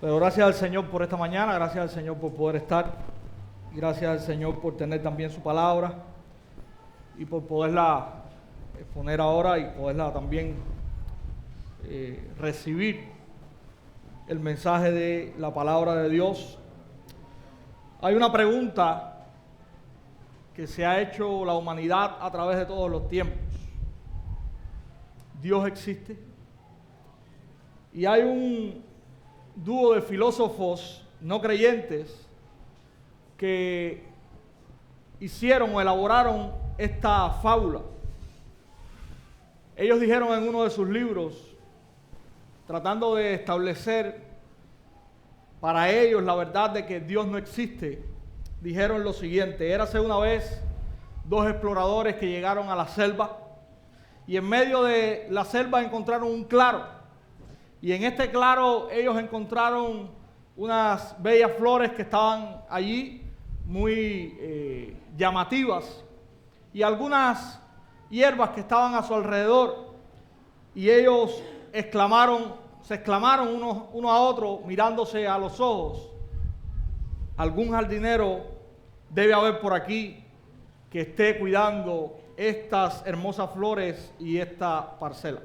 Pero gracias al Señor por esta mañana, gracias al Señor por poder estar, gracias al Señor por tener también su palabra y por poderla exponer ahora y poderla también recibir el mensaje de la palabra de Dios. Hay una pregunta que se ha hecho la humanidad a través de todos los tiempos. ¿Dios existe? Y hay un dúo de filósofos no creyentes que hicieron o elaboraron esta fábula. Ellos dijeron en uno de sus libros, tratando de establecer para ellos la verdad de que Dios no existe, dijeron lo siguiente: érase una vez dos exploradores que llegaron a la selva y en medio de la selva encontraron un claro. Y en este claro ellos encontraron unas bellas flores que estaban allí, muy llamativas, y algunas hierbas que estaban a su alrededor. Y ellos se exclamaron uno a otro, mirándose a los ojos: algún jardinero debe haber por aquí que esté cuidando estas hermosas flores y esta parcela.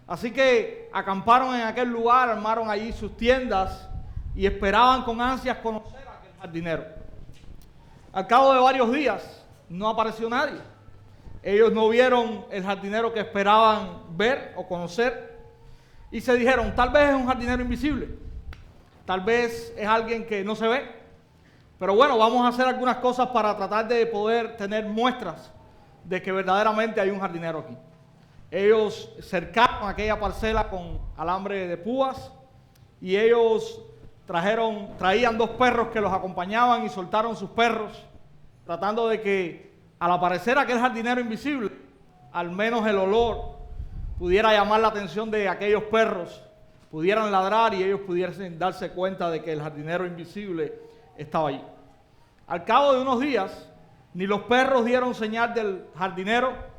Así que acamparon en aquel lugar, armaron allí sus tiendas y esperaban con ansias conocer a aquel jardinero. Al cabo de varios días no apareció nadie. Ellos no vieron el jardinero que esperaban ver o conocer y se dijeron: tal vez es un jardinero invisible, tal vez es alguien que no se ve, pero bueno, vamos a hacer algunas cosas para tratar de poder tener muestras de que verdaderamente hay un jardinero aquí. Ellos cercaron aquella parcela con alambre de púas y ellos traían dos perros que los acompañaban y soltaron sus perros, tratando de que al aparecer aquel jardinero invisible, al menos el olor pudiera llamar la atención de aquellos perros, pudieran ladrar y ellos pudiesen darse cuenta de que el jardinero invisible estaba allí. Al cabo de unos días, ni los perros dieron señal del jardinero,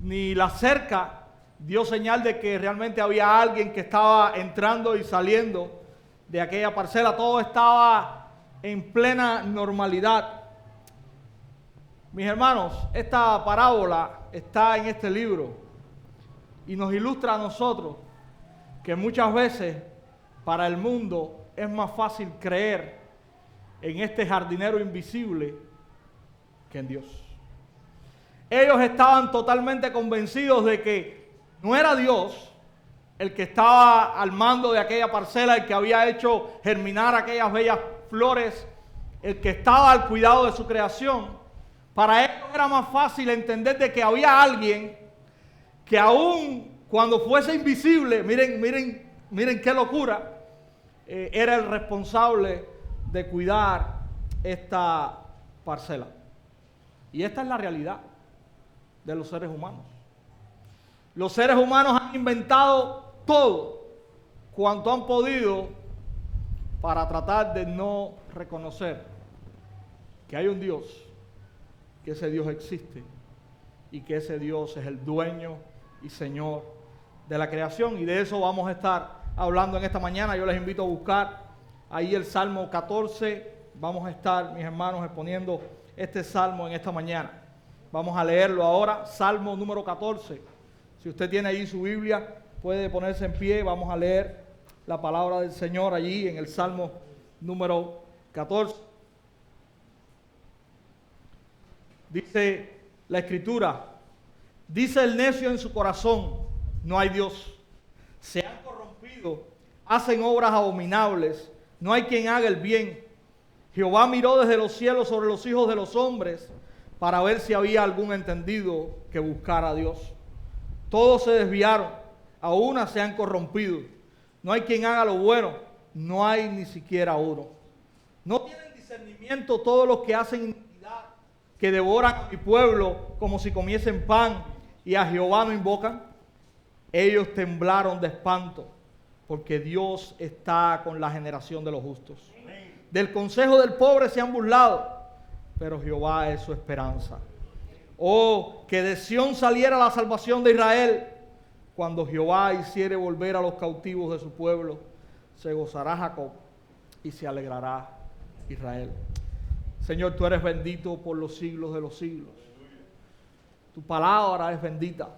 ni la cerca dio señal de que realmente había alguien que estaba entrando y saliendo de aquella parcela. Todo estaba en plena normalidad. Mis hermanos, esta parábola está en este libro y nos ilustra a nosotros que muchas veces para el mundo es más fácil creer en este jardinero invisible que en Dios. Ellos estaban totalmente convencidos de que no era Dios el que estaba al mando de aquella parcela, el que había hecho germinar aquellas bellas flores, el que estaba al cuidado de su creación. Para ellos era más fácil entender de que había alguien que aún cuando fuese invisible, miren qué locura, era el responsable de cuidar esta parcela. Y esta es la realidad de los seres humanos. Los seres humanos han inventado todo cuanto han podido para tratar de no reconocer que hay un Dios, que ese Dios existe y que ese Dios es el dueño y Señor de la creación. Y de eso vamos a estar hablando en esta mañana. Yo les invito a buscar ahí el Salmo 14. Vamos a estar, mis hermanos, exponiendo este salmo en esta mañana. Vamos a leerlo ahora, Salmo número 14. Si usted tiene allí su Biblia, puede ponerse en pie. Vamos a leer la palabra del Señor allí en el Salmo número 14. Dice la Escritura: dice el necio en su corazón, no hay Dios. Se han corrompido, hacen obras abominables, no hay quien haga el bien. Jehová miró desde los cielos sobre los hijos de los hombres para ver si había algún entendido que buscara a Dios. Todos se desviaron, a una se han corrompido. No hay quien haga lo bueno, no hay ni siquiera uno. No tienen discernimiento todos los que hacen iniquidad, que devoran a mi pueblo como si comiesen pan y a Jehová no invocan. Ellos temblaron de espanto, porque Dios está con la generación de los justos. Del consejo del pobre se han burlado, pero Jehová es su esperanza. Oh, que de Sión saliera la salvación de Israel, cuando Jehová hiciere volver a los cautivos de su pueblo. se gozará Jacob y se alegrará Israel. Señor, tú eres bendito por los siglos de los siglos. Tu palabra es bendita.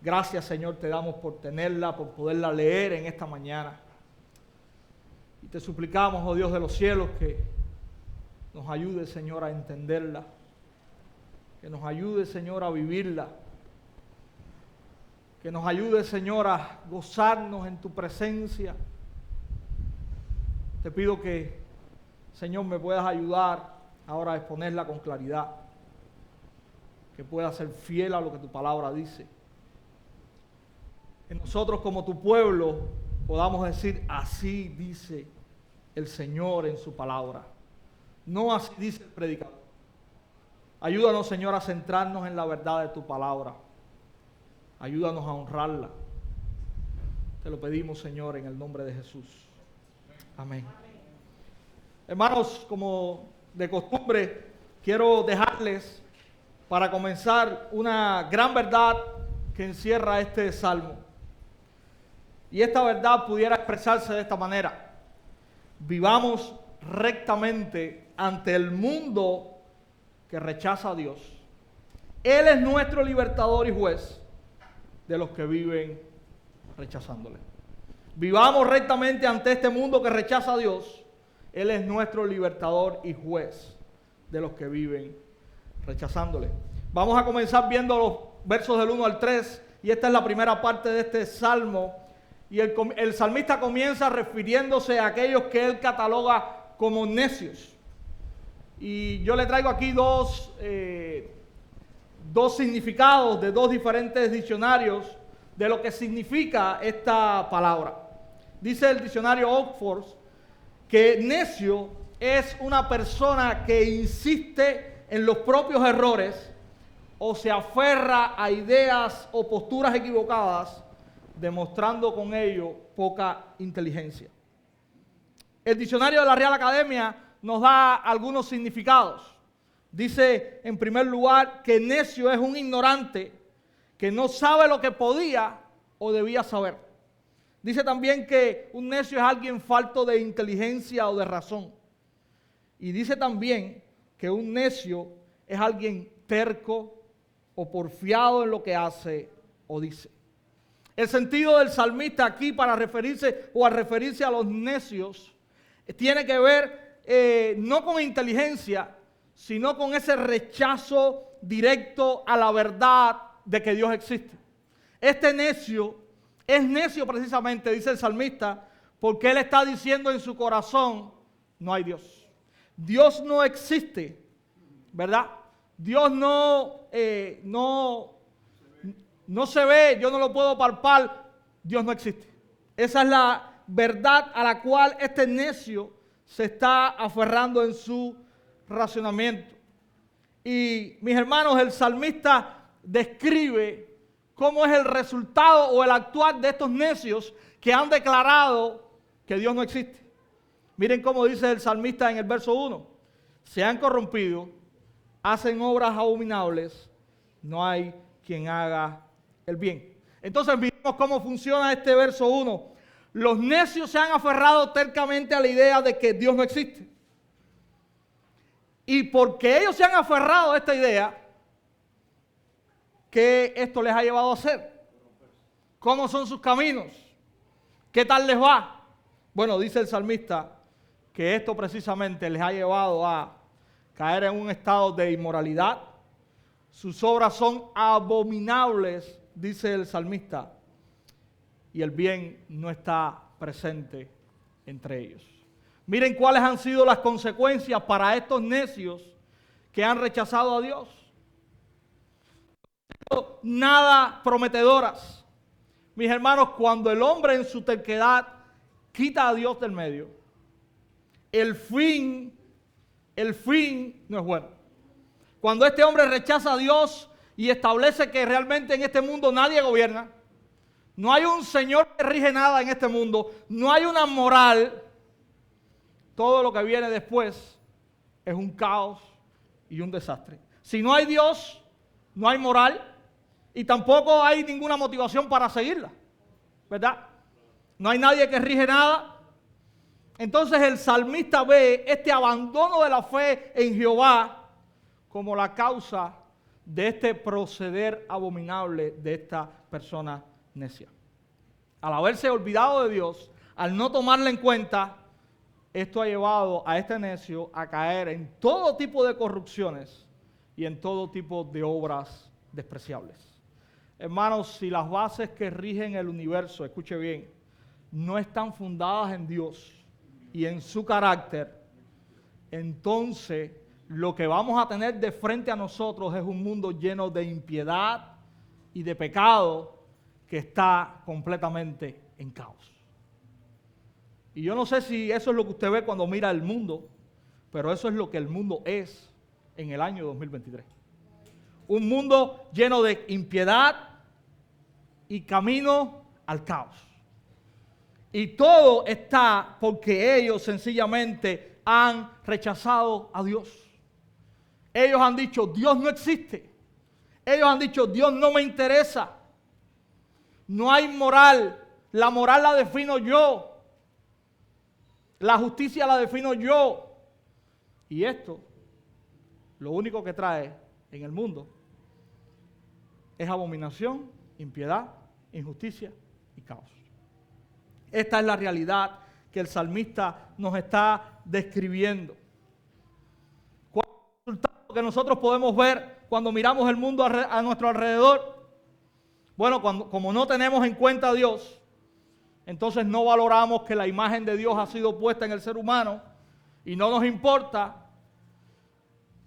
Gracias, Señor, te damos por tenerla, por poderla leer en esta mañana. Y te suplicamos, oh Dios de los cielos, que nos ayude, Señor, a entenderla. Que nos ayude, Señor, a vivirla. Que nos ayude, Señor, a gozarnos en tu presencia. Te pido que, Señor, me puedas ayudar ahora a exponerla con claridad. Que pueda ser fiel a lo que tu palabra dice. Que nosotros como tu pueblo podamos decir, así dice el Señor en su palabra. No así dice el predicador. Ayúdanos, Señor, a centrarnos en la verdad de tu palabra. Ayúdanos a honrarla. Te lo pedimos, Señor, en el nombre de Jesús. Amén. Hermanos, como de costumbre, quiero dejarles para comenzar una gran verdad que encierra este salmo. Y esta verdad pudiera expresarse de esta manera: vivamos rectamente ante el mundo que rechaza a Dios. Él es nuestro libertador y juez de los que viven rechazándole. Vivamos rectamente ante este mundo que rechaza a Dios. Él es nuestro libertador y juez de los que viven rechazándole. Vamos a comenzar viendo los versos del 1 al 3, y esta es la primera parte de este salmo. Y el salmista comienza refiriéndose a aquellos que él cataloga como necios. Y yo le traigo aquí dos significados de dos diferentes diccionarios de lo que significa esta palabra. Dice el diccionario Oxford que necio es una persona que insiste en los propios errores o se aferra a ideas o posturas equivocadas, demostrando con ello poca inteligencia. El diccionario de la Real Academia nos da algunos significados. Dice, en primer lugar, que necio es un ignorante que no sabe lo que podía o debía saber. Dice también que un necio es alguien falto de inteligencia o de razón. Y dice también que un necio es alguien terco o porfiado en lo que hace o dice. El sentido del salmista aquí para referirse o al referirse a los necios tiene que ver no con inteligencia, sino con ese rechazo directo a la verdad de que Dios existe. Este necio es necio precisamente, dice el salmista, porque él está diciendo en su corazón, no hay Dios. Dios no existe, ¿verdad? Dios no se ve, yo no lo puedo palpar, Dios no existe. Esa es la verdad a la cual este necio se está aferrando en su racionamiento. Y mis hermanos, el salmista describe cómo es el resultado o el actuar de estos necios que han declarado que Dios no existe. Miren cómo dice el salmista en el verso 1. Se han corrompido, hacen obras abominables, no hay quien haga el bien. Entonces miremos cómo funciona este verso 1. Los necios se han aferrado tercamente a la idea de que Dios no existe. Y porque ellos se han aferrado a esta idea, ¿qué esto les ha llevado a hacer? ¿Cómo son sus caminos? ¿Qué tal les va? Bueno, dice el salmista que esto precisamente les ha llevado a caer en un estado de inmoralidad. Sus obras son abominables, dice el salmista, y el bien no está presente entre ellos. Miren cuáles han sido las consecuencias para estos necios que han rechazado a Dios. Nada prometedoras. Mis hermanos, cuando el hombre en su terquedad quita a Dios del medio, el fin no es bueno. Cuando este hombre rechaza a Dios y establece que realmente en este mundo nadie gobierna, no hay un Señor que rige nada en este mundo, no hay una moral, todo lo que viene después es un caos y un desastre. Si no hay Dios, no hay moral y tampoco hay ninguna motivación para seguirla, ¿verdad? No hay nadie que rige nada, Entonces el salmista ve este abandono de la fe en Jehová como la causa de este proceder abominable de esta persona necia. Al haberse olvidado de Dios, al no tomarla en cuenta, esto ha llevado a este necio a caer en todo tipo de corrupciones y en todo tipo de obras despreciables. Hermanos, si las bases que rigen el universo, escuche bien, no están fundadas en Dios y en su carácter, entonces lo que vamos a tener de frente a nosotros es un mundo lleno de impiedad y de pecado que está completamente en caos. Y yo no sé si eso es lo que usted ve cuando mira el mundo, pero eso es lo que el mundo es en el año 2023. Un mundo lleno de impiedad y camino al caos. Y todo está porque ellos sencillamente han rechazado a Dios. Ellos han dicho, Dios no existe. Ellos han dicho, Dios no me interesa. No hay moral. La moral la defino yo. La justicia la defino yo. Y esto, lo único que trae en el mundo es abominación, impiedad, injusticia y caos. Esta es la realidad que el salmista nos está describiendo. ¿Cuál es el resultado que nosotros podemos ver cuando miramos el mundo a nuestro alrededor? Bueno, como no tenemos en cuenta a Dios, entonces no valoramos que la imagen de Dios ha sido puesta en el ser humano y no nos importa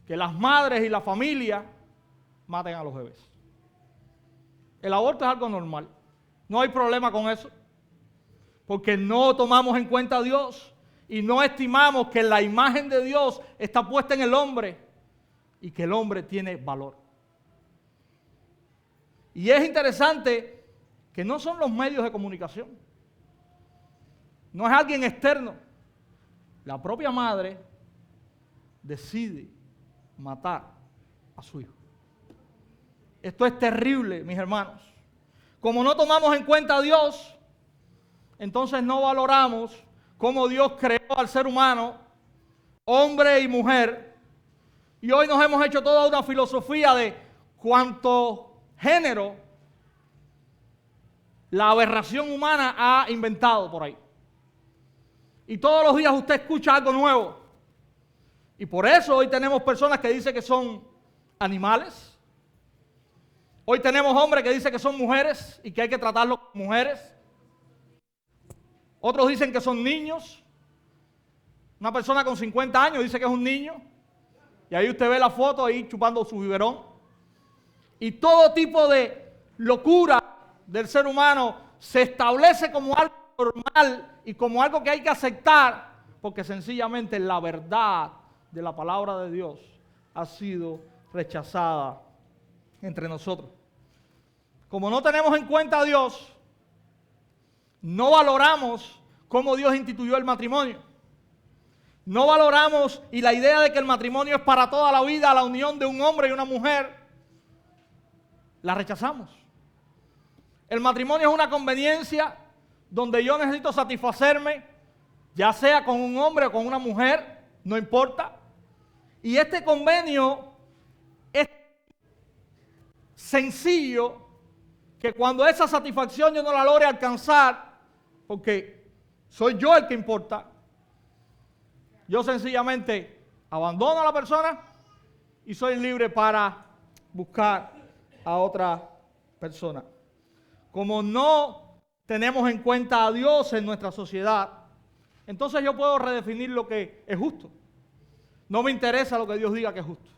que las madres y la familia maten a los bebés. El aborto es algo normal. No hay problema con eso. Porque no tomamos en cuenta a Dios y no estimamos que la imagen de Dios está puesta en el hombre y que el hombre tiene valor. Y es interesante que no son los medios de comunicación. No es alguien externo. La propia madre decide matar a su hijo. Esto es terrible, mis hermanos. Como no tomamos en cuenta a Dios, entonces no valoramos cómo Dios creó al ser humano, hombre y mujer. Y hoy nos hemos hecho toda una filosofía de cuánto género la aberración humana ha inventado por ahí. Y todos los días usted escucha algo nuevo. Y por eso hoy tenemos personas que dicen que son animales. Hoy tenemos hombres que dicen que son mujeres y que hay que tratarlos como mujeres. Otros dicen que son niños. Una persona con 50 años dice que es un niño. Y ahí usted ve la foto ahí chupando su biberón. Y todo tipo de locura del ser humano se establece como algo normal y como algo que hay que aceptar, porque sencillamente la verdad de la palabra de Dios ha sido rechazada entre nosotros. Como no tenemos en cuenta a Dios, no valoramos cómo Dios instituyó el matrimonio. No valoramos y la idea de que el matrimonio es para toda la vida, la unión de un hombre y una mujer, la rechazamos. El matrimonio es una conveniencia donde yo necesito satisfacerme, ya sea con un hombre o con una mujer, no importa. Y este convenio es sencillo que cuando esa satisfacción yo no la logre alcanzar, porque soy yo el que importa, yo sencillamente abandono a la persona y soy libre para buscar a otra persona. Como no tenemos en cuenta a Dios en nuestra sociedad, entonces yo puedo redefinir lo que es justo. No me interesa lo que Dios diga que es justo.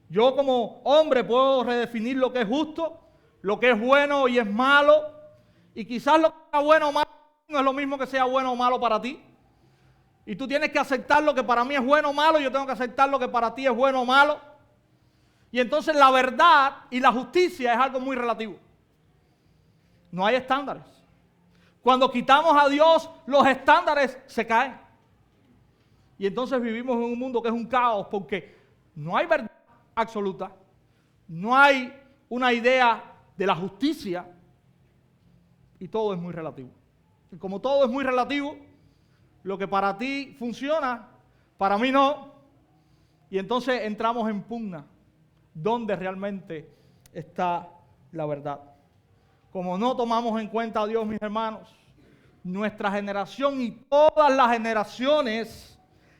Yo como hombre puedo redefinir lo que es justo, lo que es bueno y es malo, y quizás lo que sea bueno o malo no es lo mismo que sea bueno o malo para ti. Y tú tienes que aceptar lo que para mí es bueno o malo, y yo tengo que aceptar lo que para ti es bueno o malo. Y entonces la verdad y la justicia es algo muy relativo. No hay estándares. Cuando quitamos a Dios, los estándares se caen. Y entonces vivimos en un mundo que es un caos, porque no hay verdad absoluta, no hay una idea de la justicia, y todo es muy relativo. Y como todo es muy relativo, Lo que para ti funciona, para mí no. Y entonces entramos en pugna. ¿Dónde realmente está la verdad? Como no tomamos en cuenta a Dios, mis hermanos, nuestra generación y todas las generaciones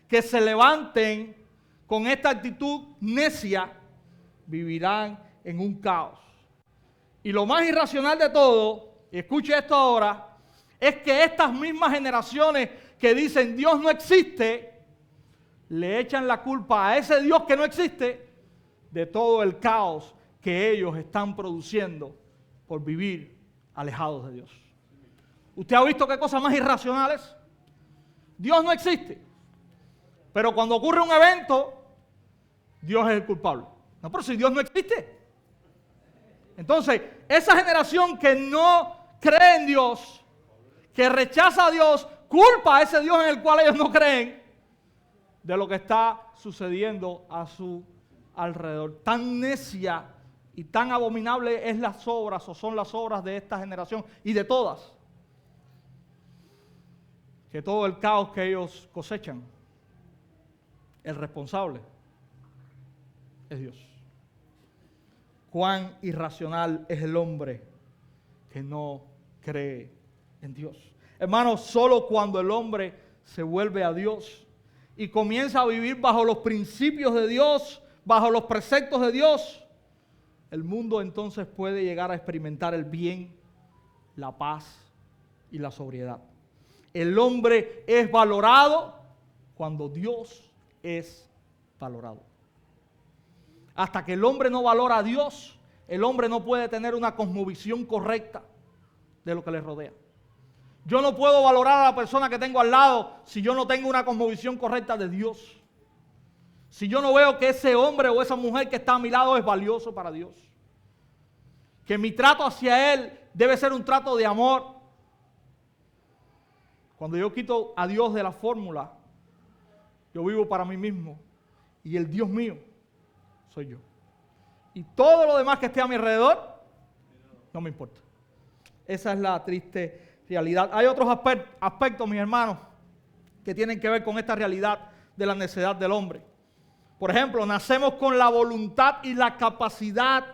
que se levanten con esta actitud necia, vivirán en un caos. Y lo más irracional de todo, y escuche esto ahora, es que estas mismas generaciones que dicen Dios no existe, le echan la culpa a ese Dios que no existe de todo el caos que ellos están produciendo por vivir alejados de Dios. ¿Usted ha visto qué cosas más irracionales? Dios no existe. Pero cuando ocurre un evento, Dios es el culpable. No, pero si Dios no existe. Entonces, esa generación que no cree en Dios, que rechaza a Dios, culpa a ese Dios en el cual ellos no creen de lo que está sucediendo a su alrededor. Tan necia y tan abominable es las obras o son las obras de esta generación y de todas, que todo el caos que ellos cosechan, el responsable es Dios. Cuán irracional es el hombre que no cree en Dios. Hermanos, solo cuando el hombre se vuelve a Dios y comienza a vivir bajo los principios de Dios, bajo los preceptos de Dios, el mundo entonces puede llegar a experimentar el bien, la paz y la sobriedad. El hombre es valorado cuando Dios es valorado. Hasta que el hombre no valora a Dios, el hombre no puede tener una cosmovisión correcta de lo que le rodea. Yo no puedo valorar a la persona que tengo al lado si yo no tengo una cosmovisión correcta de Dios. Si yo no veo que ese hombre o esa mujer que está a mi lado es valioso para Dios. Que mi trato hacia él debe ser un trato de amor. Cuando yo quito a Dios de la fórmula, yo vivo para mí mismo y el Dios mío soy yo. Y todo lo demás que esté a mi alrededor no me importa. Esa es la triste realidad. Hay otros aspectos, mis hermanos, que tienen que ver con esta realidad de la necedad del hombre. Por ejemplo, nacemos con la voluntad y la capacidad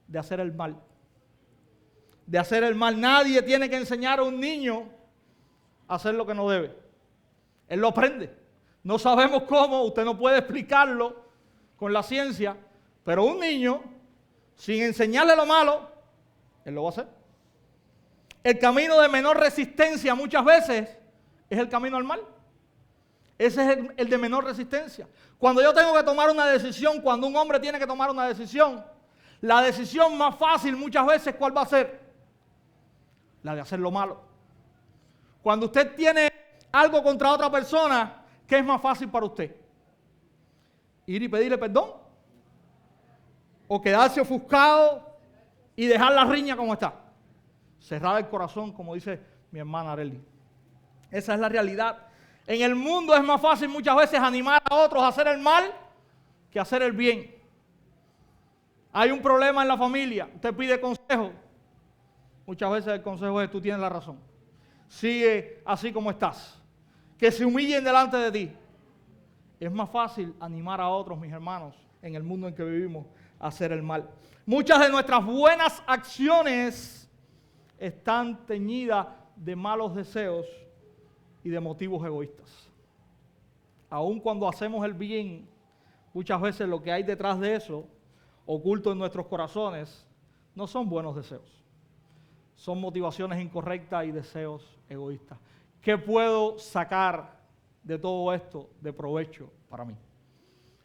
de hacer el mal. De hacer el mal. Nadie tiene que enseñar a un niño a hacer lo que no debe. Él lo aprende. No sabemos cómo, usted no puede explicarlo con la ciencia, pero un niño, sin enseñarle lo malo, él lo va a hacer. El camino de menor resistencia muchas veces es el camino al mal. Ese es el de menor resistencia. Cuando yo tengo que tomar una decisión, cuando un hombre tiene que tomar una decisión, la decisión más fácil muchas veces, ¿cuál va a ser? La de hacer lo malo. Cuando usted tiene algo contra otra persona, ¿qué es más fácil para usted? ¿Ir y pedirle perdón? ¿O quedarse ofuscado y dejar la riña como está? Cerrar el corazón, como dice mi hermana Arely. Esa es la realidad. En el mundo es más fácil muchas veces animar a otros a hacer el mal que hacer el bien. Hay un problema en la familia, usted pide consejo. Muchas veces el consejo es: tú tienes la razón. Sigue así como estás. Que se humillen delante de ti. Es más fácil animar a otros, mis hermanos, en el mundo en que vivimos, a hacer el mal. Muchas de nuestras buenas acciones están teñidas de malos deseos y de motivos egoístas. Aun cuando hacemos el bien, muchas veces lo que hay detrás de eso, oculto en nuestros corazones, no son buenos deseos. Son motivaciones incorrectas y deseos egoístas. ¿Qué puedo sacar de todo esto de provecho para mí?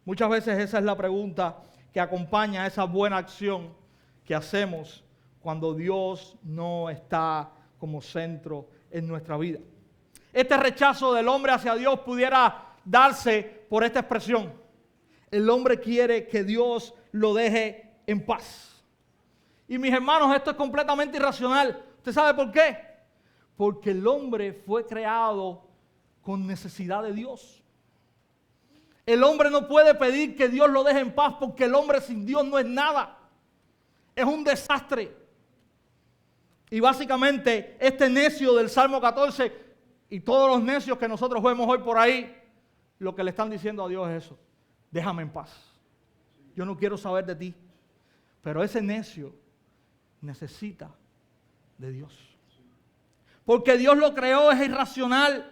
Muchas veces esa es la pregunta que acompaña a esa buena acción que hacemos cuando Dios no está como centro en nuestra vida. Este rechazo del hombre hacia Dios pudiera darse por esta expresión: el hombre quiere que Dios lo deje en paz. Y mis hermanos, esto es completamente irracional. ¿Usted sabe por qué? Porque el hombre fue creado con necesidad de Dios. El hombre no puede pedir que Dios lo deje en paz, porque el hombre sin Dios no es nada. Es un desastre. Y básicamente este necio del Salmo 14 Y todos los necios que nosotros vemos hoy por ahí, lo que le están diciendo a Dios es eso: déjame en paz. Yo no quiero saber de ti. Pero ese necio necesita de Dios. Porque Dios lo creó, es irracional.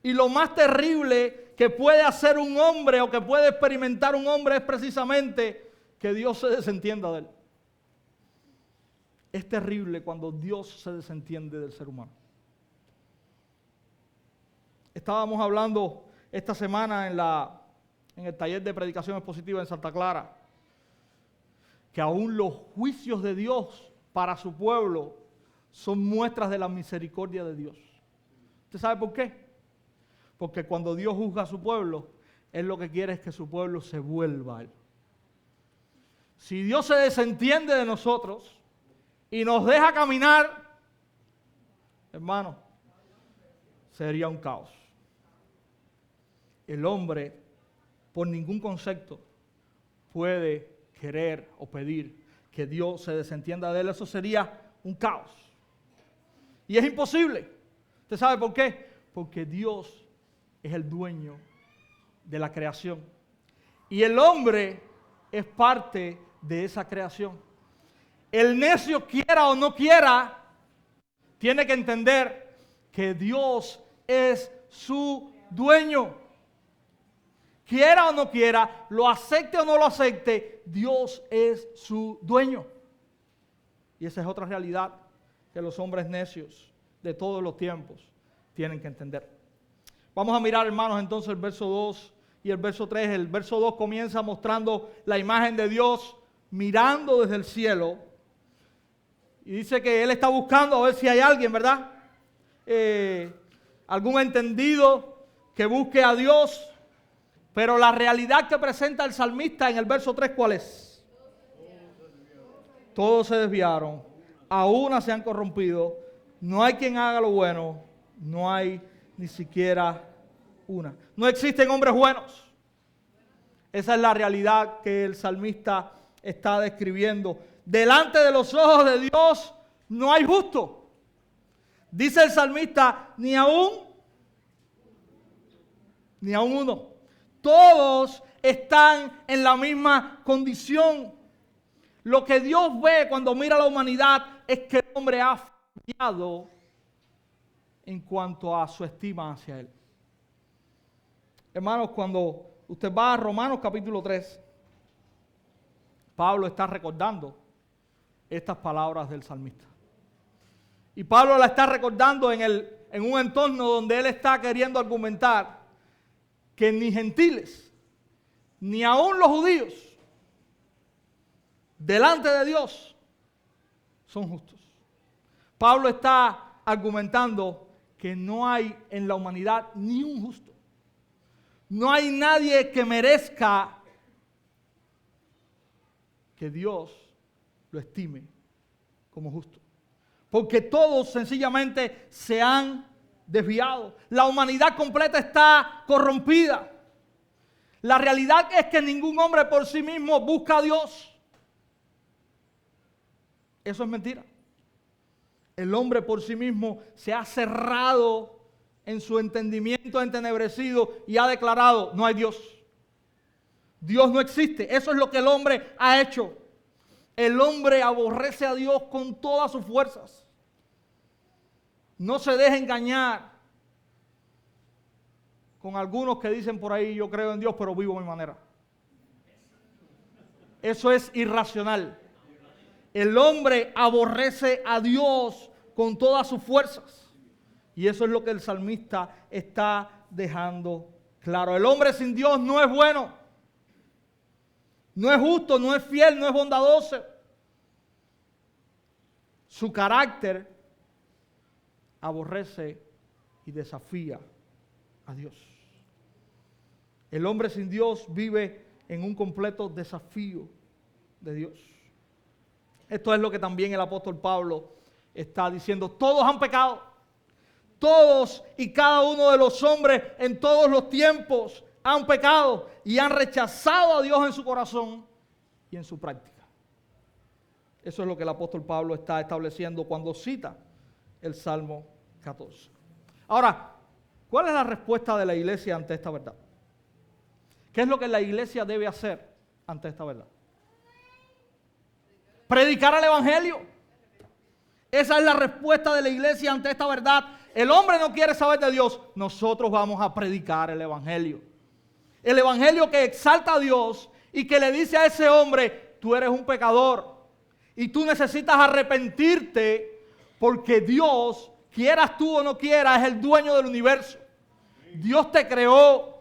Y lo más terrible que puede hacer un hombre o que puede experimentar un hombre es precisamente que Dios se desentienda de él. Es terrible cuando Dios se desentiende del ser humano. Estábamos hablando esta semana en el taller de predicación expositiva en Santa Clara, que aún los juicios de Dios para su pueblo son muestras de la misericordia de Dios. ¿Usted sabe por qué? Porque cuando Dios juzga a su pueblo, Él lo que quiere es que su pueblo se vuelva a Él. Si Dios se desentiende de nosotros y nos deja caminar, hermano, sería un caos. El hombre, por ningún concepto, puede querer o pedir que Dios se desentienda de él. Eso sería un caos. Y es imposible. ¿Usted sabe por qué? Porque Dios es el dueño de la creación. Y el hombre es parte de esa creación. El necio, quiera o no quiera, tiene que entender que Dios es su dueño. Quiera o no quiera, lo acepte o no lo acepte, Dios es su dueño. Y esa es otra realidad que los hombres necios de todos los tiempos tienen que entender. Vamos a mirar, hermanos, entonces el verso 2 y el verso 3. El verso 2 comienza mostrando la imagen de Dios mirando desde el cielo. Y dice que Él está buscando a ver si hay alguien, ¿verdad? Algún entendido que busque a Dios. Pero la realidad que presenta el salmista en el verso 3, ¿cuál es? Todos se desviaron, a una se han corrompido, no hay quien haga lo bueno, no hay ni siquiera una. No existen hombres buenos. Esa es la realidad que el salmista está describiendo. Delante de los ojos de Dios no hay justo. Dice el salmista, ni aún uno. Todos están en la misma condición. Lo que Dios ve cuando mira a la humanidad es que el hombre ha fallado en cuanto a su estima hacia Él. Hermanos, cuando usted va a Romanos capítulo 3, Pablo está recordando estas palabras del salmista. Y Pablo la está recordando en un entorno donde él está queriendo argumentar que ni gentiles, ni aun los judíos, delante de Dios, son justos. Pablo está argumentando que no hay en la humanidad ni un justo. No hay nadie que merezca que Dios lo estime como justo. Porque todos sencillamente se han desviado. La humanidad completa está corrompida. La realidad es que ningún hombre por sí mismo busca a Dios. Eso es mentira. El hombre por sí mismo se ha cerrado en su entendimiento entenebrecido y ha declarado: no hay Dios. Dios no existe. Eso es lo que el hombre ha hecho. El hombre aborrece a Dios con todas sus fuerzas. No se deje engañar con algunos que dicen por ahí: yo creo en Dios, pero vivo a mi manera. Eso es irracional. El hombre aborrece a Dios con todas sus fuerzas. Y eso es lo que el salmista está dejando claro. El hombre sin Dios no es bueno. No es justo, no es fiel, no es bondadoso. Su carácter aborrece y desafía a Dios. El hombre sin Dios vive en un completo desafío de Dios. Esto es lo que también el apóstol Pablo está diciendo. Todos han pecado. Todos y cada uno de los hombres en todos los tiempos han pecado y han rechazado a Dios en su corazón y en su práctica. Eso es lo que el apóstol Pablo está estableciendo cuando cita el Salmo 14. Ahora, ¿Cuál es la respuesta de la iglesia ante esta verdad? ¿Qué es lo que la iglesia debe hacer ante esta verdad? Predicar el evangelio. Esa es la respuesta de la iglesia ante esta verdad. El hombre no quiere saber de Dios. Nosotros vamos a predicar el evangelio. El evangelio que exalta a Dios y que le dice a ese hombre, tú eres un pecador y tú necesitas arrepentirte porque Dios, quieras tú o no quieras, es el dueño del universo. Dios te creó,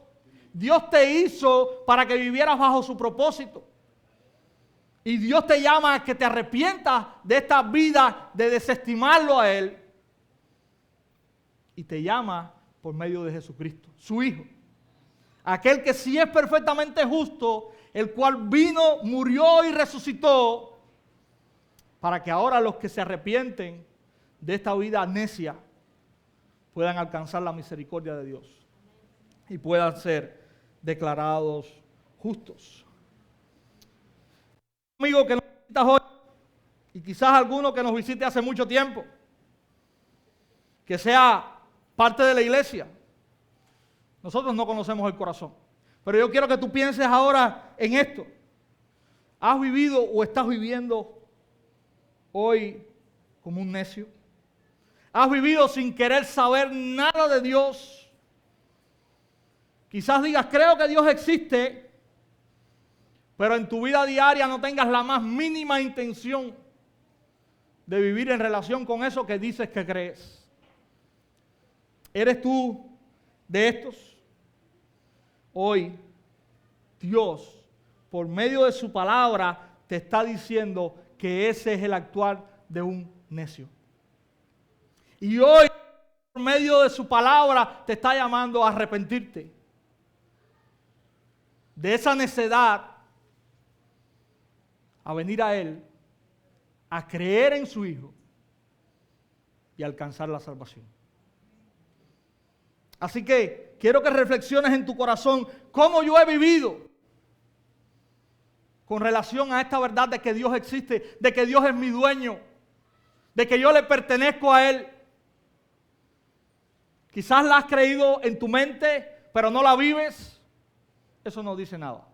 Dios te hizo para que vivieras bajo su propósito. Y Dios te llama a que te arrepientas de esta vida, de desestimarlo a Él. Y te llama por medio de Jesucristo, su Hijo. Aquel que sí es perfectamente justo, el cual vino, murió y resucitó, para que ahora los que se arrepienten de esta vida necia puedan alcanzar la misericordia de Dios y puedan ser declarados justos. Amigo que nos visitas hoy, y quizás alguno que nos visite hace mucho tiempo, que sea parte de la iglesia, nosotros no conocemos el corazón, pero yo quiero que tú pienses ahora en esto. ¿Has vivido o estás viviendo hoy como un necio? ¿Has vivido sin querer saber nada de Dios? Quizás digas, creo que Dios existe, pero en tu vida diaria no tengas la más mínima intención de vivir en relación con eso que dices que crees. ¿Eres tú de estos? Hoy, Dios, por medio de su palabra, te está diciendo que ese es el actuar de un necio. Y hoy, por medio de su palabra, te está llamando a arrepentirte de esa necedad, a venir a Él, a creer en su Hijo y alcanzar la salvación. Así que quiero que reflexiones en tu corazón cómo yo he vivido con relación a esta verdad de que Dios existe, de que Dios es mi dueño, de que yo le pertenezco a Él. Quizás la has creído en tu mente, pero no la vives. Eso no dice nada.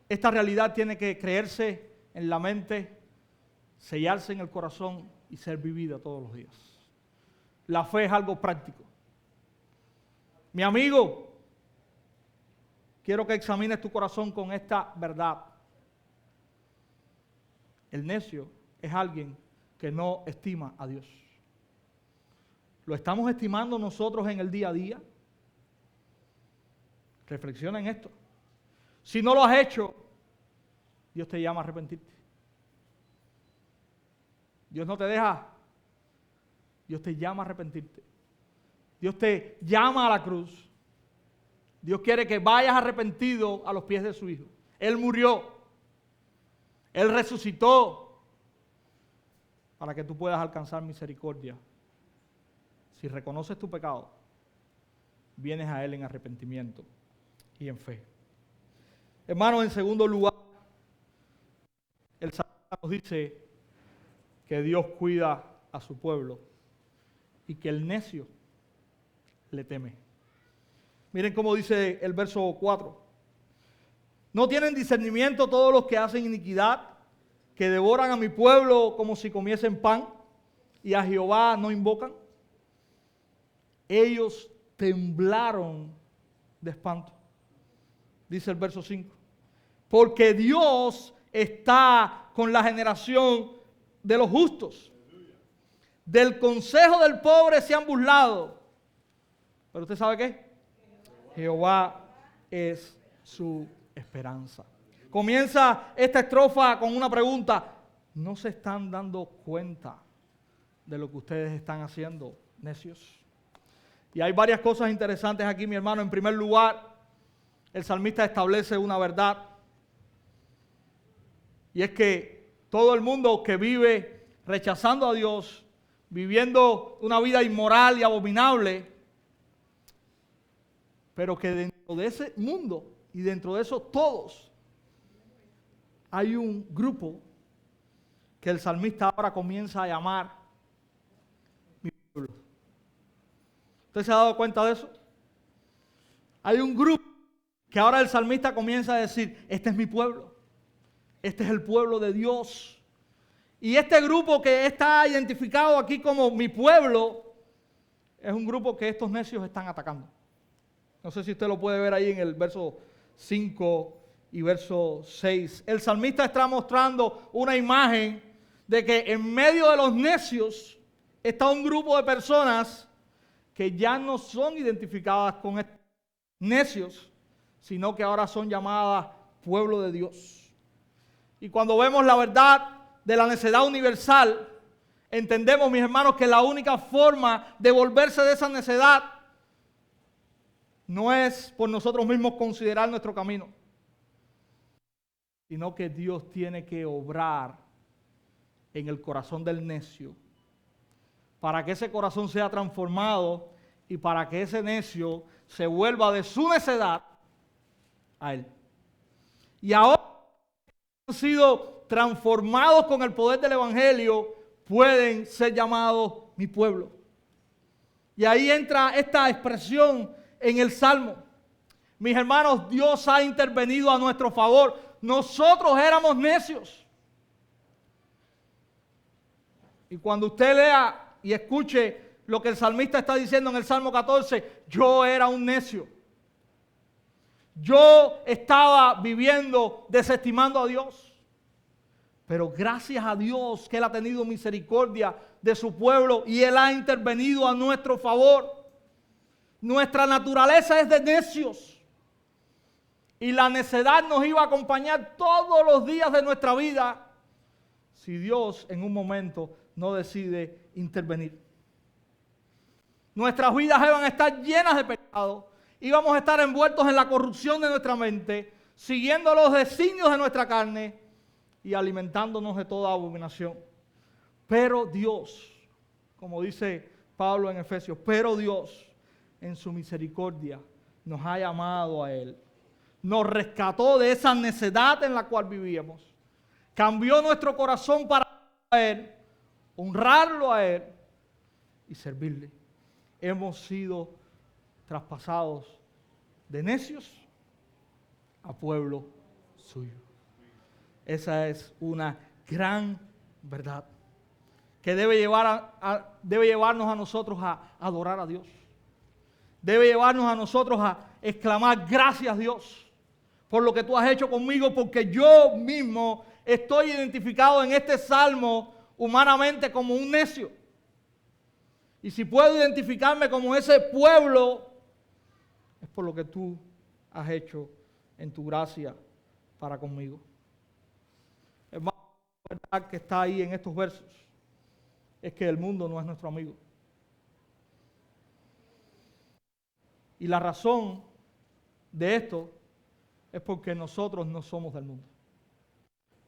Esta realidad tiene que creerse en la mente, sellarse en el corazón y ser vivida todos los días. La fe es algo práctico. Mi amigo, quiero que examines tu corazón con esta verdad. El necio es alguien que no estima a Dios. ¿Lo estamos estimando nosotros en el día a día? Reflexiona en esto. Si no lo has hecho, Dios te llama a arrepentirte. Dios no te deja. Dios te llama a arrepentirte. Dios te llama a la cruz. Dios quiere que vayas arrepentido a los pies de su Hijo. Él murió. Él resucitó para que tú puedas alcanzar misericordia. Si reconoces tu pecado, vienes a Él en arrepentimiento y en fe. Hermanos, en segundo lugar, el Salmo nos dice que Dios cuida a su pueblo y que el necio le teme. Miren cómo dice el verso 4. ¿No tienen discernimiento todos los que hacen iniquidad, que devoran a mi pueblo como si comiesen pan y a Jehová no invocan? Ellos temblaron de espanto. Dice el verso 5. Porque Dios está con la generación de los justos. Del consejo del pobre se han burlado. Pero ¿usted sabe qué? Jehová es su esperanza. Comienza esta estrofa con una pregunta. ¿No se están dando cuenta de lo que ustedes están haciendo, necios? Y hay varias cosas interesantes aquí, mi hermano. En primer lugar, el salmista establece una verdad. Y es que todo el mundo que vive rechazando a Dios, viviendo una vida inmoral y abominable, pero que dentro de ese mundo y dentro de eso todos, hay un grupo que el salmista ahora comienza a llamar mi pueblo. ¿Usted se ha dado cuenta de eso? Hay un grupo que ahora el salmista comienza a decir, este es mi pueblo, este es el pueblo de Dios. Y este grupo que está identificado aquí como mi pueblo, es un grupo que estos necios están atacando. No sé si usted lo puede ver ahí en el verso 5 y verso 6. El salmista está mostrando una imagen de que en medio de los necios está un grupo de personas que ya no son identificadas con estos necios, sino que ahora son llamadas pueblo de Dios. Y cuando vemos la verdad de la necedad universal, entendemos, mis hermanos, que la única forma de volverse de esa necedad no es por nosotros mismos considerar nuestro camino, sino que Dios tiene que obrar en el corazón del necio para que ese corazón sea transformado y para que ese necio se vuelva de su necedad a Él. Y ahora han sido transformados con el poder del Evangelio, pueden ser llamados mi pueblo. Y ahí entra esta expresión en el Salmo. Mis hermanos, Dios ha intervenido a nuestro favor. Nosotros éramos necios. Y cuando usted lea y escuche lo que el salmista está diciendo en el Salmo 14, yo era un necio. Yo estaba viviendo desestimando a Dios. Pero gracias a Dios que Él ha tenido misericordia de su pueblo y Él ha intervenido a nuestro favor. Nuestra naturaleza es de necios. Y la necedad nos iba a acompañar todos los días de nuestra vida si Dios en un momento no decide intervenir. Nuestras vidas iban a estar llenas de pecado. Íbamos a estar envueltos en la corrupción de nuestra mente, siguiendo los designios de nuestra carne y alimentándonos de toda abominación. Pero Dios, como dice Pablo en Efesios, pero Dios en su misericordia nos ha llamado a Él. Nos rescató de esa necedad en la cual vivíamos. Cambió nuestro corazón para Él, honrarlo a Él y servirle. Hemos sido traspasados de necios a pueblo suyo. Esa es una gran verdad que debe llevarnos a nosotros a adorar a Dios. Debe llevarnos a nosotros a exclamar gracias Dios por lo que tú has hecho conmigo, porque yo mismo estoy identificado en este salmo humanamente como un necio. Y si puedo identificarme como ese pueblo, es por lo que tú has hecho en tu gracia para conmigo. Hermano, la verdad que está ahí en estos versos es que el mundo no es nuestro amigo. Y la razón de esto es porque nosotros no somos del mundo.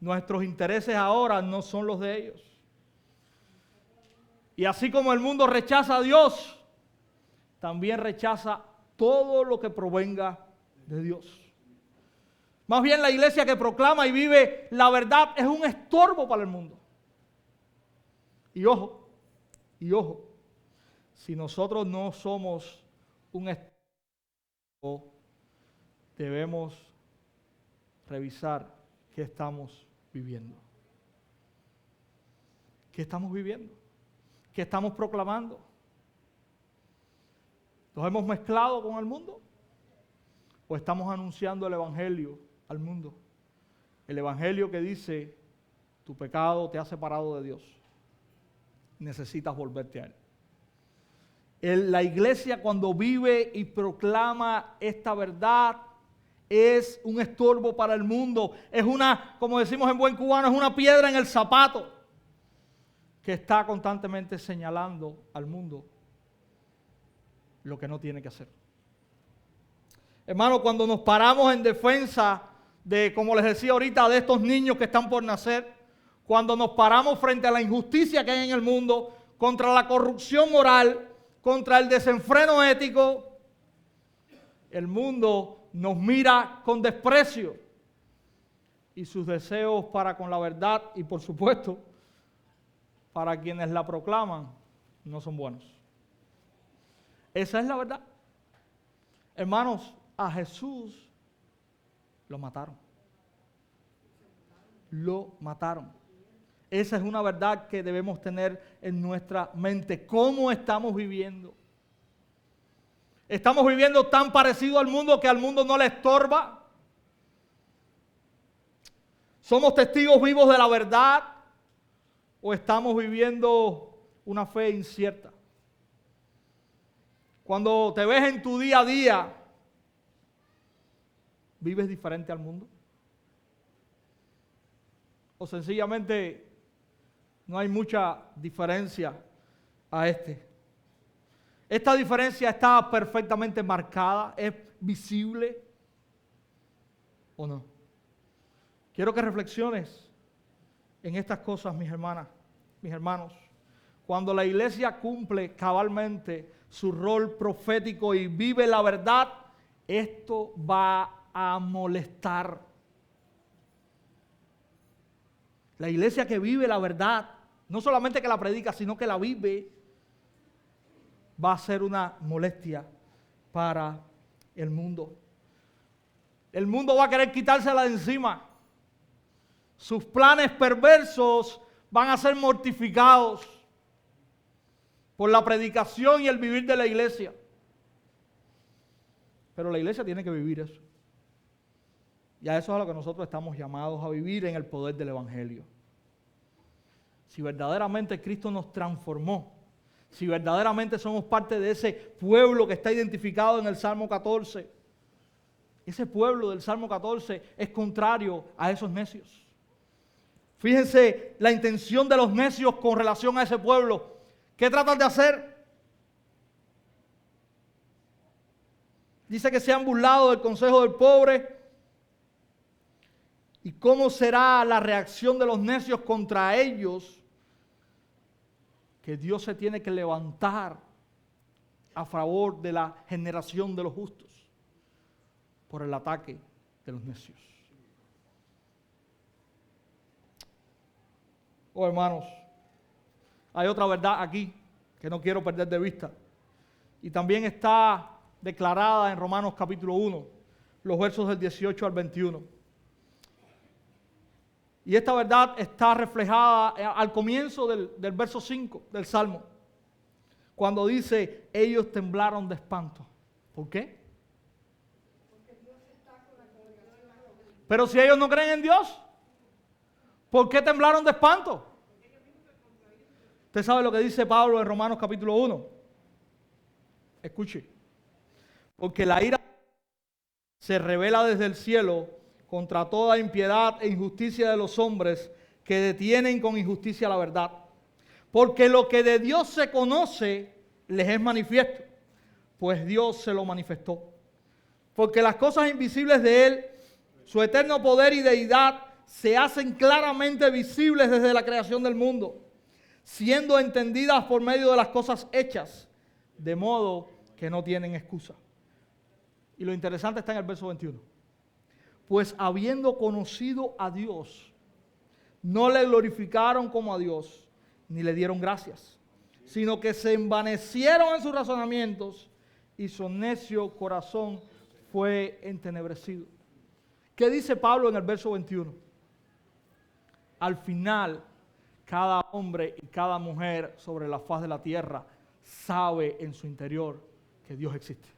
Nuestros intereses ahora no son los de ellos. Y así como el mundo rechaza a Dios, también rechaza todo lo que provenga de Dios. Más bien la iglesia que proclama y vive la verdad es un estorbo para el mundo. Y ojo, si nosotros no somos un estorbo, debemos revisar qué estamos viviendo. ¿Qué estamos viviendo? ¿Qué estamos proclamando? ¿Nos hemos mezclado con el mundo? ¿O estamos anunciando el evangelio al mundo? El evangelio que dice, tu pecado te ha separado de Dios. Necesitas volverte a Él. La iglesia, cuando vive y proclama esta verdad, es un estorbo para el mundo. Es una, como decimos en buen cubano, es una piedra en el zapato que está constantemente señalando al mundo lo que no tiene que hacer. Hermano, cuando nos paramos en defensa de, como les decía ahorita, de estos niños que están por nacer, cuando nos paramos frente a la injusticia que hay en el mundo, contra la corrupción moral, contra el desenfreno ético, el mundo nos mira con desprecio y sus deseos para con la verdad y, por supuesto, para quienes la proclaman, no son buenos. Esa es la verdad. Hermanos, a Jesús lo mataron. Lo mataron. Esa es una verdad que debemos tener en nuestra mente. ¿Cómo estamos viviendo? ¿Estamos viviendo tan parecido al mundo que al mundo no le estorba? ¿Somos testigos vivos de la verdad? ¿O estamos viviendo una fe incierta? Cuando te ves en tu día a día, ¿vives diferente al mundo? ¿O sencillamente no hay mucha diferencia a este? Esta diferencia está perfectamente marcada, es visible o no. Quiero que reflexiones en estas cosas, mis hermanas, mis hermanos. Cuando la iglesia cumple cabalmente su rol profético y vive la verdad, esto va a molestar. La iglesia que vive la verdad, no solamente que la predica, sino que la vive, va a ser una molestia para el mundo. El mundo va a querer quitársela de encima. Sus planes perversos van a ser mortificados por la predicación y el vivir de la iglesia. Pero la iglesia tiene que vivir eso. Y a eso es a lo que nosotros estamos llamados a vivir en el poder del Evangelio. Si verdaderamente Cristo nos transformó, si verdaderamente somos parte de ese pueblo que está identificado en el Salmo 14, ese pueblo del Salmo 14 es contrario a esos necios. Fíjense la intención de los necios con relación a ese pueblo. ¿Qué tratan de hacer? Dice que se han burlado del consejo del pobre. ¿Y cómo será la reacción de los necios contra ellos? Que Dios se tiene que levantar a favor de la generación de los justos por el ataque de los necios. Oh, hermanos, hay otra verdad aquí que no quiero perder de vista. Y también está declarada en Romanos capítulo 1, los versos del 18 al 21. Y esta verdad está reflejada al comienzo del verso 5 del Salmo, cuando dice, ellos temblaron de espanto. ¿Por qué? Pero si ellos no creen en Dios, ¿por qué temblaron de espanto? Usted sabe lo que dice Pablo en Romanos capítulo 1. Escuche. Porque la ira se revela desde el cielo contra toda impiedad e injusticia de los hombres que detienen con injusticia la verdad. Porque lo que de Dios se conoce les es manifiesto, pues Dios se lo manifestó. Porque las cosas invisibles de Él, su eterno poder y deidad, se hacen claramente visibles desde la creación del mundo, siendo entendidas por medio de las cosas hechas, de modo que no tienen excusa. Y lo interesante está en el verso 21. Pues habiendo conocido a Dios, no le glorificaron como a Dios, ni le dieron gracias, sino que se envanecieron en sus razonamientos y su necio corazón fue entenebrecido. ¿Qué dice Pablo en el verso 21? Al final, cada hombre y cada mujer sobre la faz de la tierra sabe en su interior que Dios existe,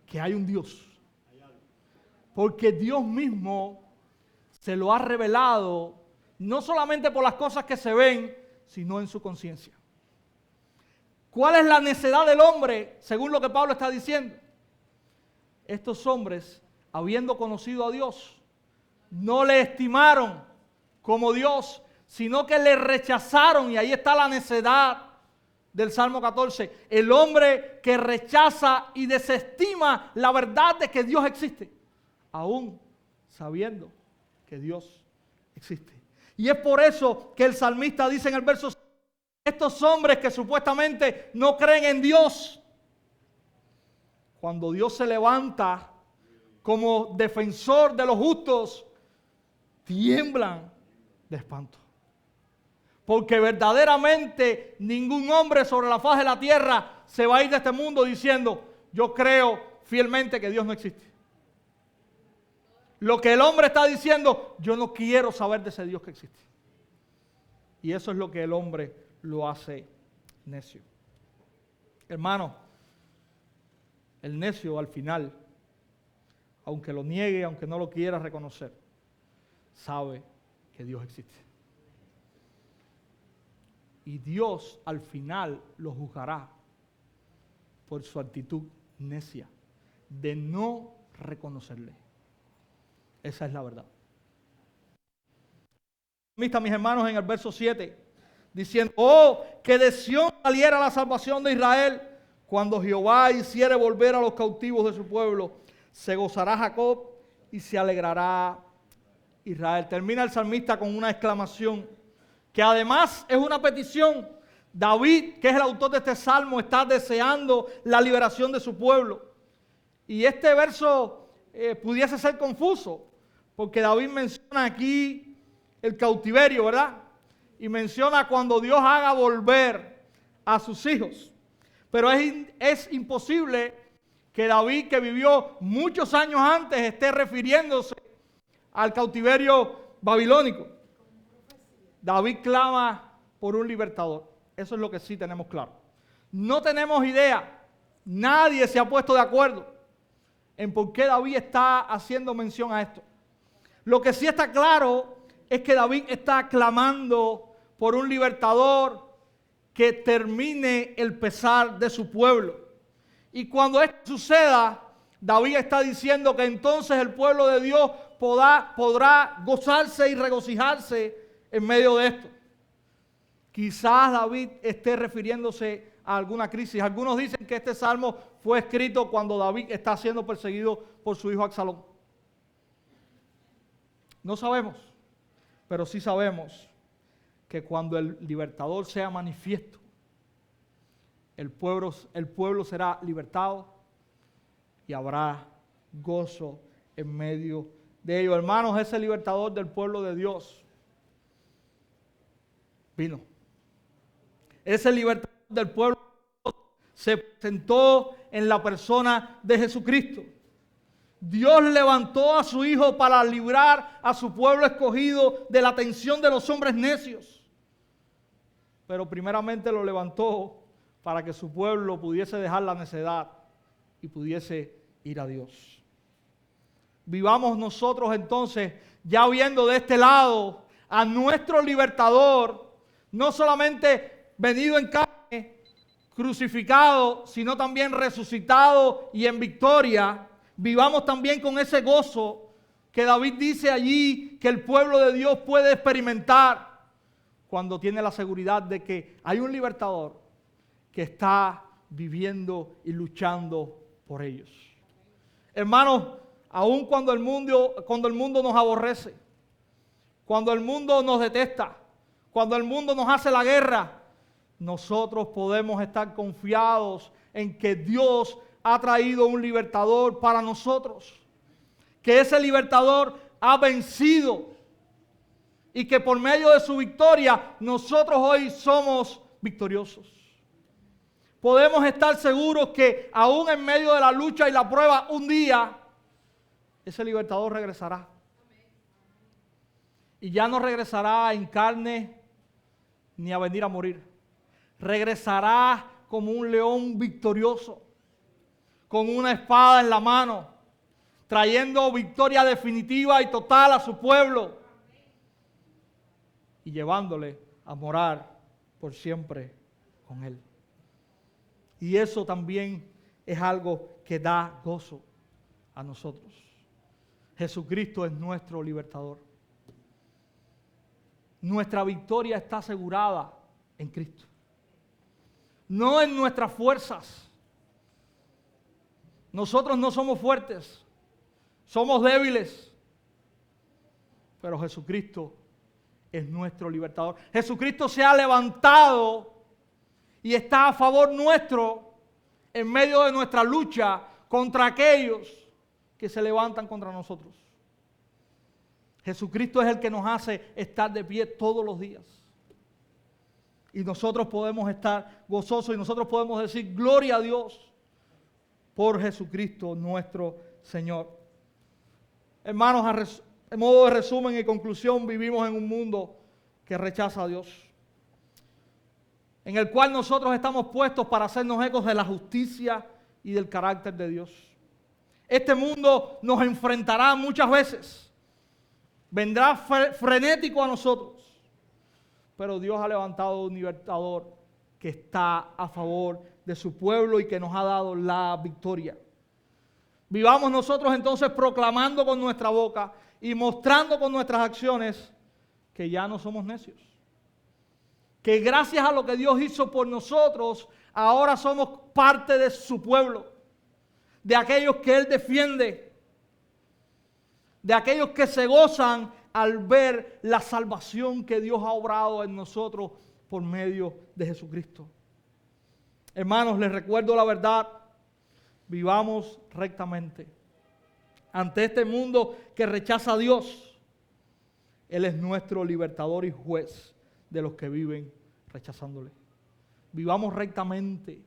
que hay un Dios. Porque Dios mismo se lo ha revelado no solamente por las cosas que se ven, sino en su conciencia. ¿Cuál es la necedad del hombre, según lo que Pablo está diciendo? Estos hombres, habiendo conocido a Dios, no le estimaron como Dios, sino que le rechazaron. Y ahí está la necedad del Salmo 14. El hombre que rechaza y desestima la verdad de que Dios existe, aún sabiendo que Dios existe. Y es por eso que el salmista dice en el verso 6, estos hombres que supuestamente no creen en Dios, cuando Dios se levanta como defensor de los justos, tiemblan de espanto. Porque verdaderamente ningún hombre sobre la faz de la tierra se va a ir de este mundo diciendo, yo creo fielmente que Dios no existe. Lo que el hombre está diciendo, yo no quiero saber de ese Dios que existe. Y eso es lo que el hombre lo hace necio. Hermano, el necio al final, aunque lo niegue, aunque no lo quiera reconocer, sabe que Dios existe. Y Dios al final lo juzgará por su actitud necia de no reconocerle. Esa es la verdad. Mis hermanos, en el verso 7, diciendo, oh, que de Sión saliera la salvación de Israel, cuando Jehová hiciere volver a los cautivos de su pueblo, se gozará Jacob y se alegrará Israel. Termina el salmista con una exclamación, que además es una petición. David, que es el autor de este salmo, está deseando la liberación de su pueblo. Y este verso pudiese ser confuso, porque David menciona aquí el cautiverio, ¿verdad? Y menciona cuando Dios haga volver a sus hijos. Pero es imposible que David, que vivió muchos años antes, esté refiriéndose al cautiverio babilónico. David clama por un libertador. Eso es lo que sí tenemos claro. No tenemos idea, nadie se ha puesto de acuerdo en por qué David está haciendo mención a esto. Lo que sí está claro es que David está clamando por un libertador que termine el pesar de su pueblo. Y cuando esto suceda, David está diciendo que entonces el pueblo de Dios podrá gozarse y regocijarse en medio de esto. Quizás David esté refiriéndose a alguna crisis. Algunos dicen que este salmo fue escrito cuando David está siendo perseguido por su hijo Absalón. No sabemos, pero sí sabemos que cuando el libertador sea manifiesto, el pueblo será libertado y habrá gozo en medio de ello. Hermanos, ese libertador del pueblo de Dios vino. Ese libertador del pueblo se presentó en la persona de Jesucristo. Dios levantó a su Hijo para librar a su pueblo escogido de la tensión de los hombres necios. Pero primeramente lo levantó para que su pueblo pudiese dejar la necedad y pudiese ir a Dios. Vivamos nosotros entonces ya viendo de este lado a nuestro libertador, no solamente venido en carne, crucificado, sino también resucitado y en victoria. Vivamos también con ese gozo que David dice allí que el pueblo de Dios puede experimentar cuando tiene la seguridad de que hay un libertador que está viviendo y luchando por ellos. Hermanos, aun cuando el mundo nos aborrece, cuando el mundo nos detesta, cuando el mundo nos hace la guerra, nosotros podemos estar confiados en que Dios ha traído un libertador para nosotros, que ese libertador ha vencido y que por medio de su victoria nosotros hoy somos victoriosos. Podemos estar seguros que aún en medio de la lucha y la prueba, un día ese libertador regresará. Y ya no regresará en carne ni a venir a morir. Regresará como un león victorioso, con una espada en la mano, trayendo victoria definitiva y total a su pueblo y llevándole a morar por siempre con él. Y eso también es algo que da gozo a nosotros. Jesucristo es nuestro libertador. Nuestra victoria está asegurada en Cristo. No en nuestras fuerzas. Nosotros no somos fuertes, somos débiles. Pero Jesucristo es nuestro libertador. Jesucristo se ha levantado y está a favor nuestro en medio de nuestra lucha contra aquellos que se levantan contra nosotros. Jesucristo es el que nos hace estar de pie todos los días. y nosotros podemos estar gozosos y nosotros podemos decir gloria a Dios por Jesucristo nuestro Señor. Hermanos, en modo de resumen y conclusión, vivimos en un mundo que rechaza a Dios, en el cual nosotros estamos puestos para hacernos ecos de la justicia y del carácter de Dios. Este mundo nos enfrentará muchas veces, vendrá frenético a nosotros, pero Dios ha levantado un libertador que está a favor de su pueblo y que nos ha dado la victoria. Vivamos nosotros entonces proclamando con nuestra boca y mostrando con nuestras acciones que ya no somos necios. Que gracias a lo que Dios hizo por nosotros, ahora somos parte de su pueblo, de aquellos que Él defiende, de aquellos que se gozan al ver la salvación que Dios ha obrado en nosotros por medio de Jesucristo. Hermanos, les recuerdo la verdad, vivamos rectamente. Ante este mundo que rechaza a Dios, Él es nuestro libertador y juez de los que viven rechazándole. Vivamos rectamente,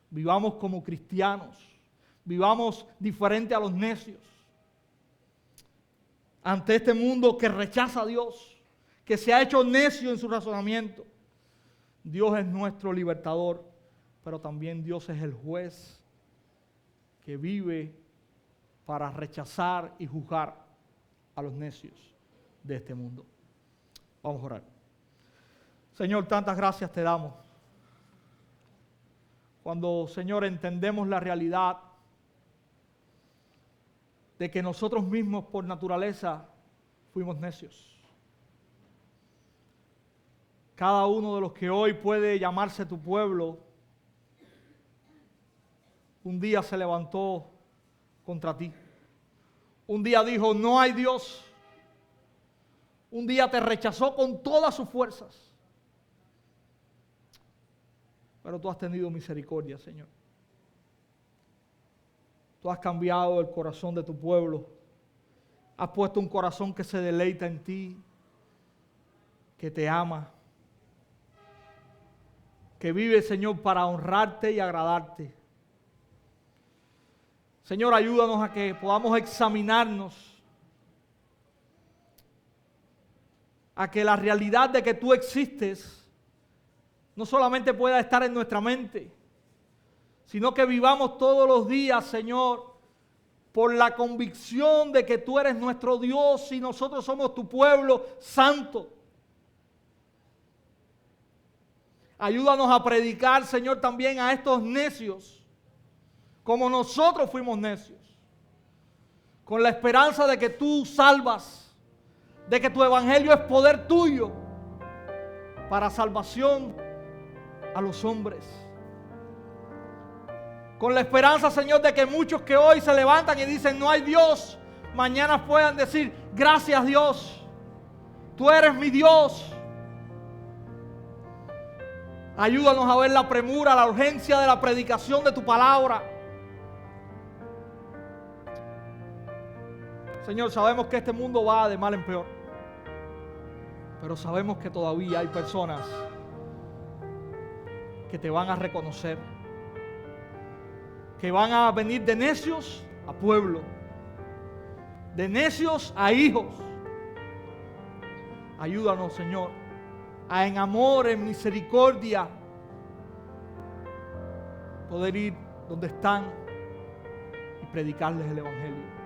vivamos como cristianos, vivamos diferente a los necios. Ante este mundo que rechaza a Dios, que se ha hecho necio en su razonamiento, Dios es nuestro libertador, pero también Dios es el juez que vive para rechazar y juzgar a los necios de este mundo. Vamos a orar. Señor, tantas gracias te damos. Cuando, Señor, entendemos la realidad de que nosotros mismos por naturaleza fuimos necios. Cada uno de los que hoy puede llamarse tu pueblo, un día se levantó contra ti. Un día dijo, no hay Dios. Un día te rechazó con todas sus fuerzas. Pero tú has tenido misericordia, Señor. Tú has cambiado el corazón de tu pueblo. Has puesto un corazón que se deleita en ti, que te ama, que vive, Señor, para honrarte y agradarte. Señor, ayúdanos a que podamos examinarnos, a que la realidad de que tú existes no solamente pueda estar en nuestra mente, sino que vivamos todos los días, Señor, por la convicción de que tú eres nuestro Dios y nosotros somos tu pueblo santo. Ayúdanos a predicar, Señor, también a estos necios, como nosotros fuimos necios, con la esperanza de que tú salvas, de que tu evangelio es poder tuyo para salvación a los hombres. Con la esperanza, Señor, de que muchos que hoy se levantan y dicen no hay Dios, mañana puedan decir gracias Dios, tú eres mi Dios. Ayúdanos a ver la premura, la urgencia de la predicación de tu palabra. Señor, sabemos que este mundo va de mal en peor, pero sabemos que todavía hay personas que te van a reconocer, que van a venir de necios a pueblo, de necios a hijos. Ayúdanos, Señor, a en amor, en misericordia, poder ir donde están y predicarles el evangelio.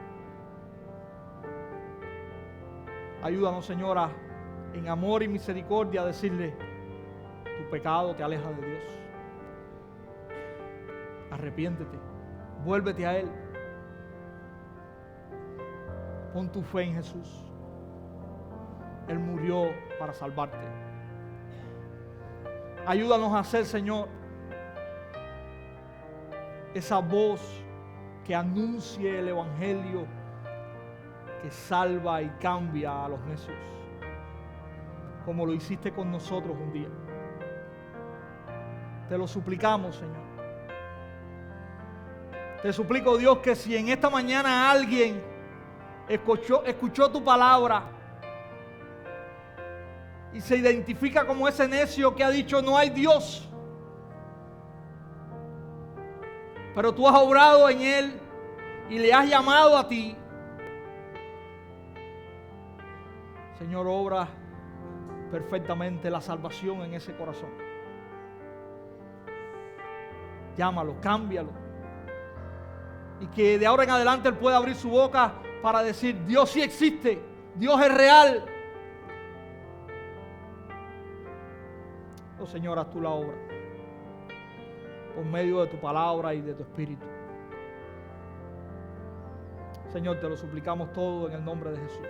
Ayúdanos, Señora, en amor y misericordia a decirle, tu pecado te aleja de Dios. Arrepiéntete, vuélvete a Él. Pon tu fe en Jesús. Él murió para salvarte. Ayúdanos a hacer, Señor, esa voz que anuncie el evangelio, que salva y cambia a los necios, como lo hiciste con nosotros un día. Te lo suplicamos, Señor. Te suplico, Dios, que si en esta mañana alguien escuchó tu palabra y se identifica como ese necio que ha dicho no hay Dios. Pero tú has obrado en él y le has llamado a ti. Señor, obra perfectamente la salvación en ese corazón. Llámalo, cámbialo. Y que de ahora en adelante él pueda abrir su boca para decir: Dios sí existe, Dios es real. Oh Señor, haz tú la obra por medio de tu palabra y de tu espíritu. Señor, te lo suplicamos todo en el nombre de Jesús.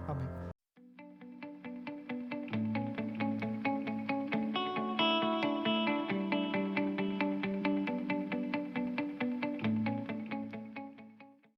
Amén.